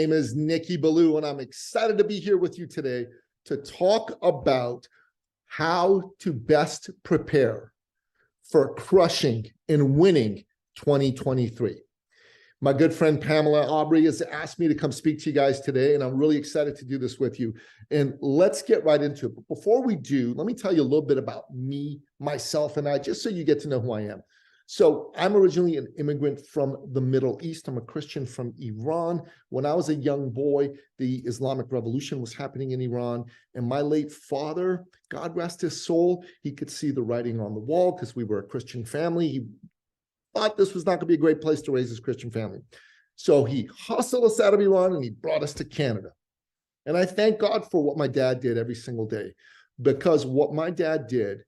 name is Nicky Billou, and I'm excited to be here with you today to talk about how to best prepare for crushing and winning 2023. My good friend Pamela Aubrey has asked me to come speak to you guys today, and I'm really excited to do this with you. And let's get right into it. But before we do, let me tell you a little bit about me, myself, and I, just so you get to know who I am. So I'm originally an immigrant from the Middle East. I'm a Christian from Iran. When I was a young boy, the Islamic Revolution was happening in Iran. And my late father, God rest his soul, he could see the writing on the wall because we were a Christian family. He thought this was not going to be a great place to raise his Christian family. So he hustled us out of Iran and he brought us to Canada. And I thank God for what my dad did every single day, because what my dad did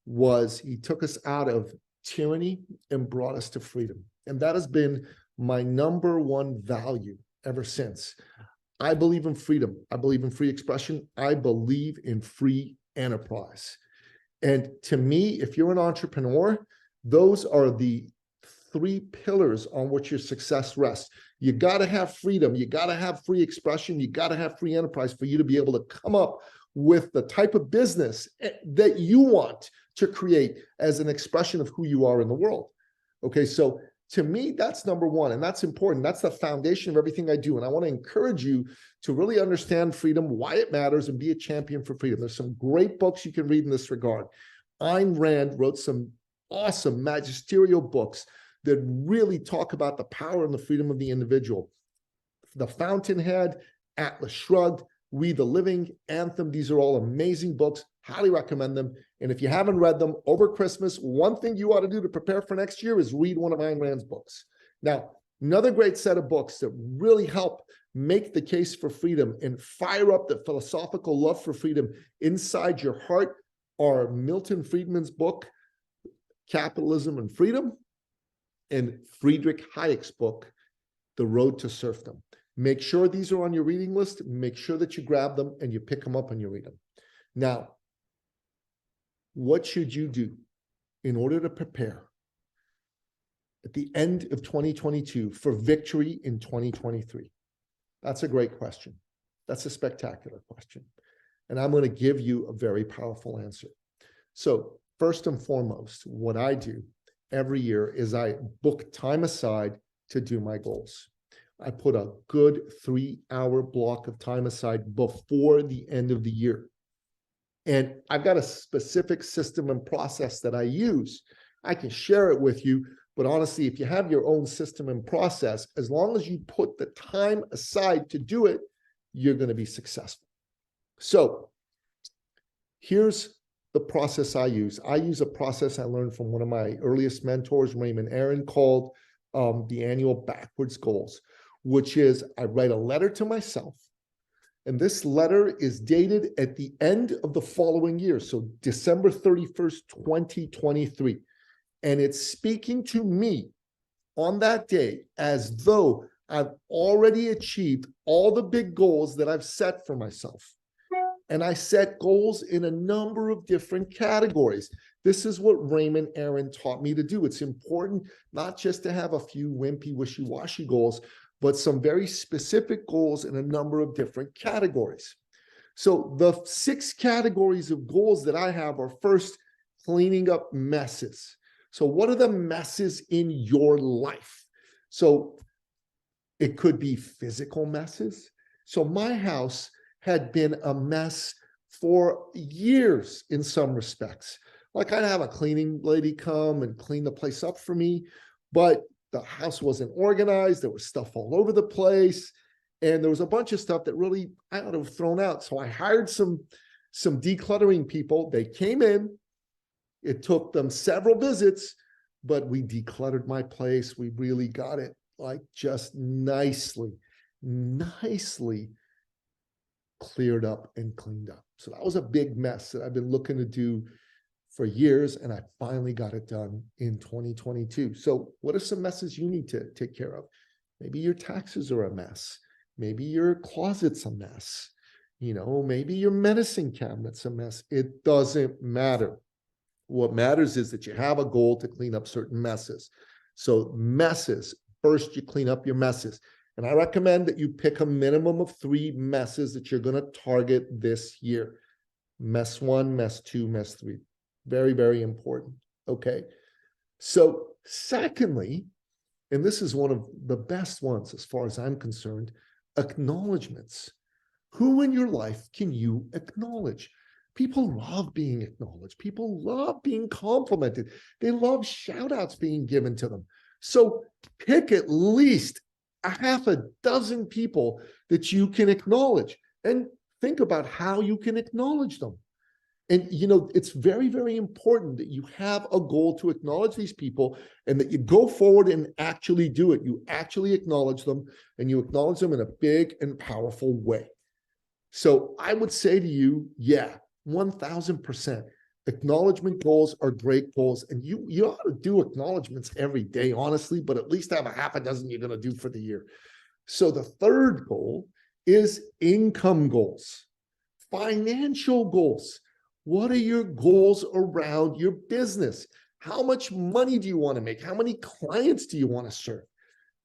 was he took us out of tyranny and brought us to freedom. And that has been my number one value ever since. I believe in freedom. I believe in free expression. I believe in free enterprise. And to me, if you're an entrepreneur, those are the three pillars on which your success rests. You got to have freedom. You got to have free expression. You got to have free enterprise for you to be able to come up with the type of business that you want to create as an expression of who you are in the world. Okay, so to me, that's number one, and that's important. That's the foundation of everything I do. And I want to encourage you to really understand freedom, why it matters, and be a champion for freedom. There's some great books you can read in this regard. Ayn Rand wrote some awesome magisterial books that really talk about the power and the freedom of the individual. The Fountainhead, Atlas Shrugged, We the Living, Anthem, these are all amazing books. Highly recommend them. And if you haven't read them over Christmas, one thing you ought to do to prepare for next year is read one of Ayn Rand's books. Now, another great set of books that really help make the case for freedom and fire up the philosophical love for freedom inside your heart are Milton Friedman's book, Capitalism and Freedom, and Friedrich Hayek's book, The Road to Serfdom. Make sure these are on your reading list. Make sure that you grab them and you pick them up and you read them. Now, what should you do in order to prepare at the end of 2022 for victory in 2023? That's a great question. That's a spectacular question. And I'm going to give you a very powerful answer. So first and foremost, what I do every year is I book time aside to do my goals. I put a good 3-hour block of time aside before the end of the year. And I've got a specific system and process that I use. I can share it with you, but honestly, if you have your own system and process, as long as you put the time aside to do it, you're going to be successful. So here's the process I use. I use a process I learned from one of my earliest mentors, Raymond Aaron, called the annual backwards goals, which is I write a letter to myself. And this letter is dated at the end of the following year, so December 31st, 2023. And it's speaking to me on that day as though I've already achieved all the big goals that I've set for myself. And I set goals in a number of different categories. This is what Raymond Aaron taught me to do. It's important not just to have a few wimpy, wishy-washy goals, but some very specific goals in a number of different categories. So the 6 categories of goals that I have are, first, cleaning up messes. So what are the messes in your life? So it could be physical messes. So my house had been a mess for years in some respects. Like, I'd have a cleaning lady come and clean the place up for me, but the house wasn't organized. There was stuff all over the place. And there was a bunch of stuff that really I would have thrown out. So I hired some decluttering people. They came in. It took them several visits, but we decluttered my place. We really got it like just nicely cleared up and cleaned up. So that was a big mess that I've been looking to do for years, and I finally got it done in 2022. So what are some messes you need to take care of? Maybe your taxes are a mess. Maybe your closet's a mess. Maybe your medicine cabinet's a mess. It doesn't matter. What matters is that you have a goal to clean up certain messes. So messes, first you clean up your messes. And I recommend that you pick a minimum of 3 messes that you're going to target this year. Mess 1, mess 2, mess 3. Very, very important. Okay. So secondly, and this is one of the best ones as far as I'm concerned, acknowledgements. Who in your life can you acknowledge? People love being acknowledged. People love being complimented. They love shout outs being given to them. So pick at least a half a dozen people that you can acknowledge and think about how you can acknowledge them. And, you know, it's very, very important that you have a goal to acknowledge these people and that you go forward and actually do it. You actually acknowledge them, and you acknowledge them in a big and powerful way. So I would say to you, yeah, 1000%. Acknowledgement goals are great goals. And you ought to do acknowledgements every day, honestly, but at least have a half a dozen you're going to do for the year. So the third goal is income goals, financial goals. What are your goals around your business? How much money do you want to make? How many clients do you want to serve?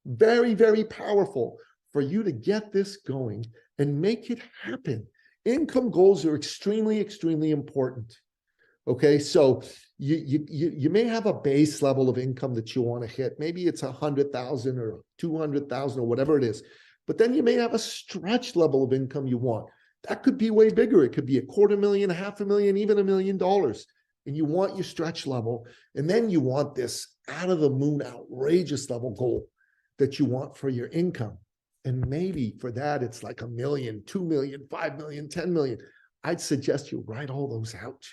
Very, very powerful for you to get this going and make it happen. Income goals are extremely, extremely important. Okay, so you may have a base level of income that you want to hit. Maybe it's 100,000 or 200,000 or whatever it is. But then you may have a stretch level of income you want. That could be way bigger. It could be $250,000, $500,000, even $1 million. And you want your stretch level. And then you want this out of the moon, outrageous level goal that you want for your income. And maybe for that, it's like $1 million, $2 million, $5 million, $10 million. I'd suggest you write all those out.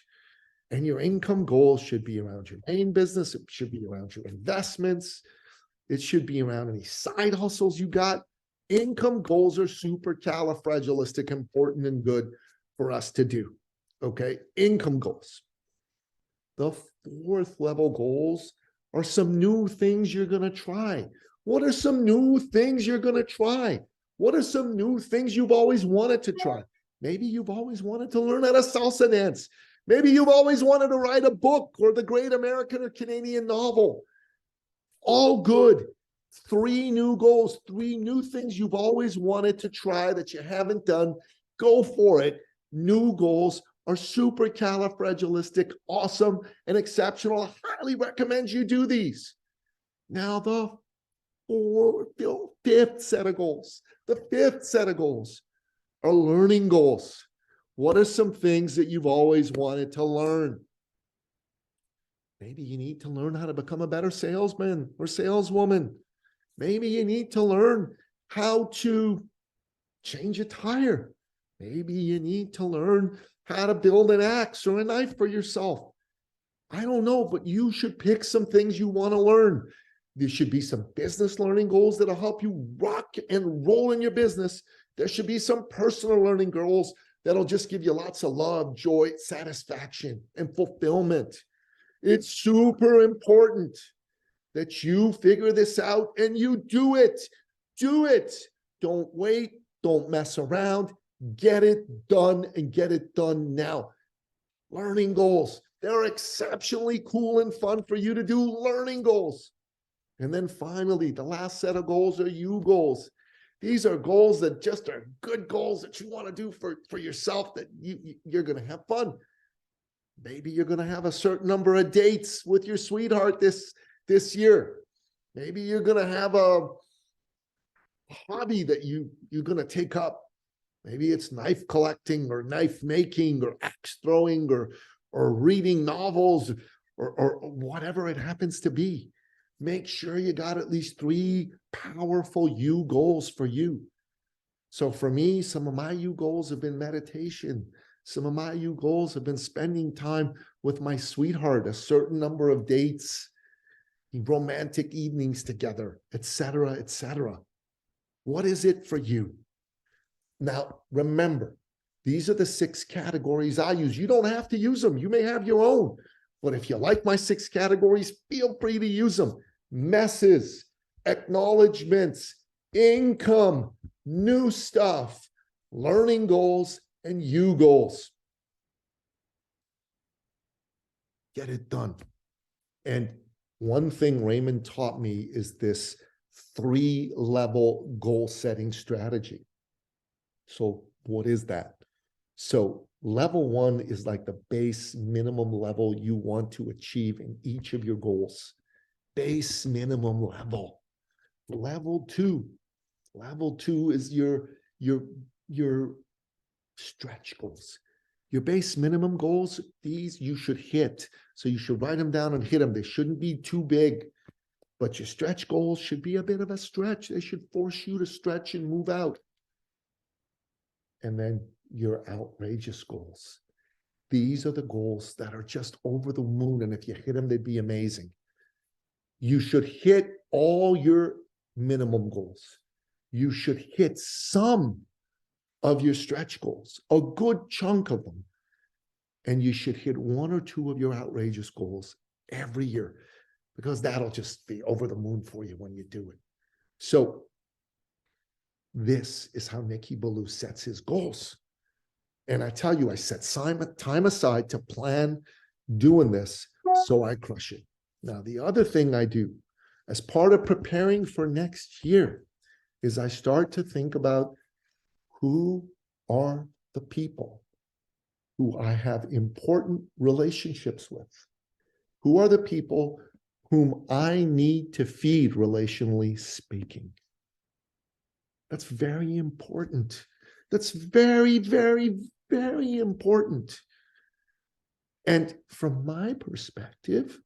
And your income goals should be around your main business. It should be around your investments. It should be around any side hustles you got. Income goals are supercalifragilistic, important and good for us to do. Okay, income goals. The fourth level goals are some new things you're going to try. What are some new things you're going to try? What are some new things you've always wanted to try? Maybe you've always wanted to learn how to salsa dance. Maybe you've always wanted to write a book or the great American or Canadian novel. All good. 3 new goals, 3 new things you've always wanted to try that you haven't done. Go for it. New goals are supercalifragilistic, awesome, and exceptional. I highly recommend you do these. Now, the fifth set of goals. The fifth set of goals are learning goals. What are some things that you've always wanted to learn? Maybe you need to learn how to become a better salesman or saleswoman. Maybe you need to learn how to change a tire. Maybe you need to learn how to build an axe or a knife for yourself. I don't know, but you should pick some things you want to learn. There should be some business learning goals that'll help you rock and roll in your business. There should be some personal learning goals that'll just give you lots of love, joy, satisfaction, and fulfillment. It's super important that you figure this out and you do it. Do it. Don't wait. Don't mess around. Get it done and get it done now. Learning goals. They're exceptionally cool and fun for you to do. Learning goals. And then finally, the last set of goals are you goals. These are goals that just are good goals that you want to do for yourself, that you're going to have fun. Maybe you're going to have a certain number of dates with your sweetheart this year. Maybe you're going to have a hobby that you're going to take up. Maybe it's knife collecting or knife making or axe throwing or reading novels or whatever it happens to be. Make sure you got at least 3 powerful you goals for you. So for me, some of my you goals have been meditation. Some of my you goals have been spending time with my sweetheart, a certain number of dates, romantic evenings together, etc., etc. What is it for you? Now, remember, these are the 6 categories I use. You don't have to use them. You may have your own. But if you like my 6 categories, feel free to use them. Messes, acknowledgements, income, new stuff, learning goals, and you goals. Get it done. And one thing Raymond taught me is this 3-level goal setting strategy. So what is that? So level 1 is like the base minimum level you want to achieve in each of your goals. Base minimum level. Level 2 is your stretch goals. Your base minimum goals, these you should hit. So you should write them down and hit them. They shouldn't be too big, but your stretch goals should be a bit of a stretch. They should force you to stretch and move out. And then your outrageous goals. These are the goals that are just over the moon. And if you hit them, they'd be amazing. You should hit all your minimum goals. You should hit some of your stretch goals, a good chunk of them. And you should hit 1 or 2 of your outrageous goals every year, because that'll just be over the moon for you when you do it. So this is how Nicky Billou sets his goals. And I tell you, I set time aside to plan doing this so I crush it. Now, the other thing I do as part of preparing for next year is I start to think about who are the people who I have important relationships with? Who are the people whom I need to feed, relationally speaking? That's very important. That's very, very, very important. And from my perspective,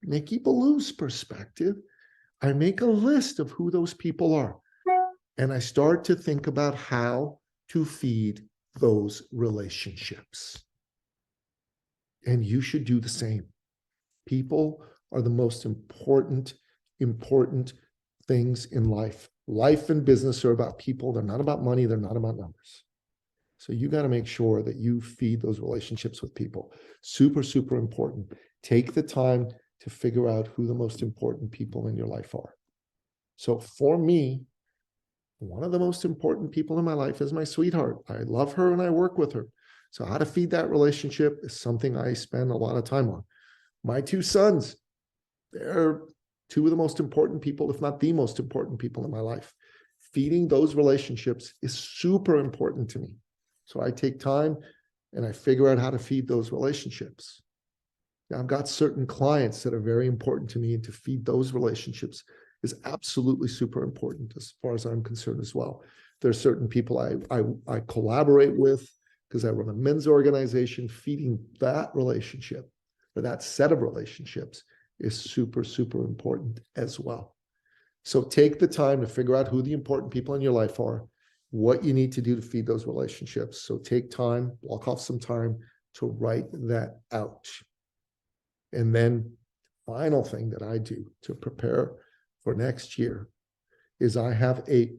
Nicky Billou's perspective, I make a list of who those people are. And I start to think about how to feed those relationships. And you should do the same. People are the most important things in life. Life and business are about people. They're not about money. They're not about numbers. So you got to make sure that you feed those relationships with people. Super, super important. Take the time to figure out who the most important people in your life are. So for me, one of the most important people in my life is my sweetheart. I love her and I work with her. So how to feed that relationship is something I spend a lot of time on. My 2 sons, they're 2 of the most important people, if not the most important people in my life. Feeding those relationships is super important to me. So I take time and I figure out how to feed those relationships. Now, I've got certain clients that are very important to me, and to feed those relationships is absolutely super important as far as I'm concerned as well. There are certain people I collaborate with because I run a men's organization. Feeding that relationship, or that set of relationships, is super, super important as well. So take the time to figure out who the important people in your life are, what you need to do to feed those relationships. So take time, block off some time to write that out. And then final thing that I do to prepare for next year is I have a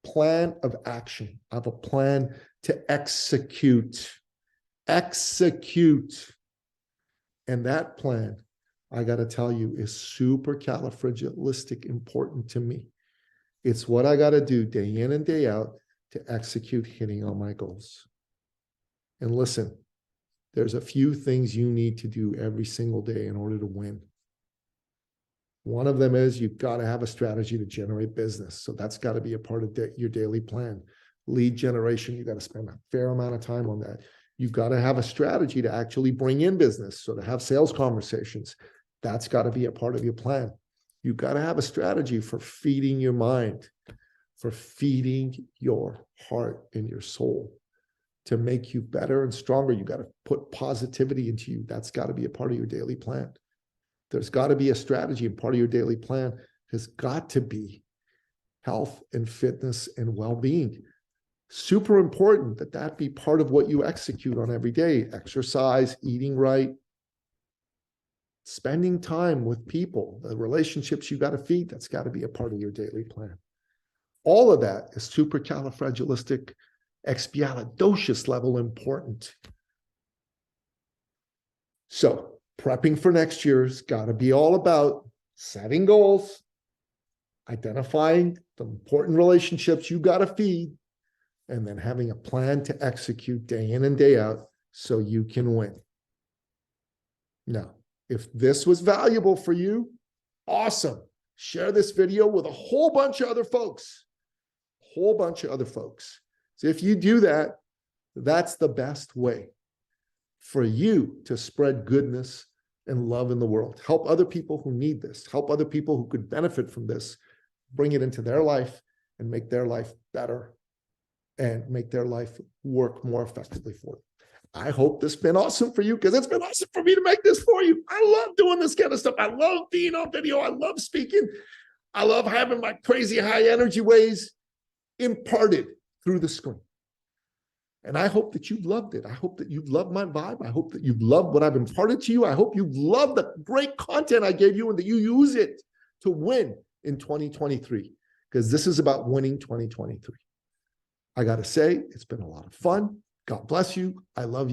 plan of action. I have a plan to execute. And that plan, I got to tell you, is super califragilistic important to me. It's what I got to do day in and day out to execute hitting on my goals. And listen, there's a few things you need to do every single day in order to win. One of them is you've got to have a strategy to generate business. So that's got to be a part of your daily plan. Lead generation, you got to spend a fair amount of time on that. You've got to have a strategy to actually bring in business. So to have sales conversations, that's got to be a part of your plan. You've got to have a strategy for feeding your mind, for feeding your heart and your soul. To make you better and stronger, you got to put positivity into you. That's got to be a part of your daily plan. There's got to be a strategy, and part of your daily plan has got to be health and fitness and well-being. Super important that that be part of what you execute on every day. Exercise, eating right, spending time with people, the relationships you got to feed, that's got to be a part of your daily plan. All of that is supercalifragilistic, expialidocious level important. So prepping for next year's got to be all about setting goals, identifying the important relationships you got to feed, and then having a plan to execute day in and day out so you can win. Now, if this was valuable for you, awesome. Share this video with a whole bunch of other folks. So if you do that, that's the best way for you to spread goodness and love in the world. Help other people who need this. Help other people who could benefit from this. Bring it into their life and make their life better and make their life work more effectively for them. I hope this has been awesome for you, because it's been awesome for me to make this for you. I love doing this kind of stuff. I love being on video. I love speaking. I love having my crazy high energy ways imparted through the screen. And I hope that you've loved it. I hope that you've loved my vibe. I hope that you've loved what I've imparted to you. I hope you've loved the great content I gave you and that you use it to win in 2023, because this is about winning 2023. I got to say, it's been a lot of fun. God bless you. I love you.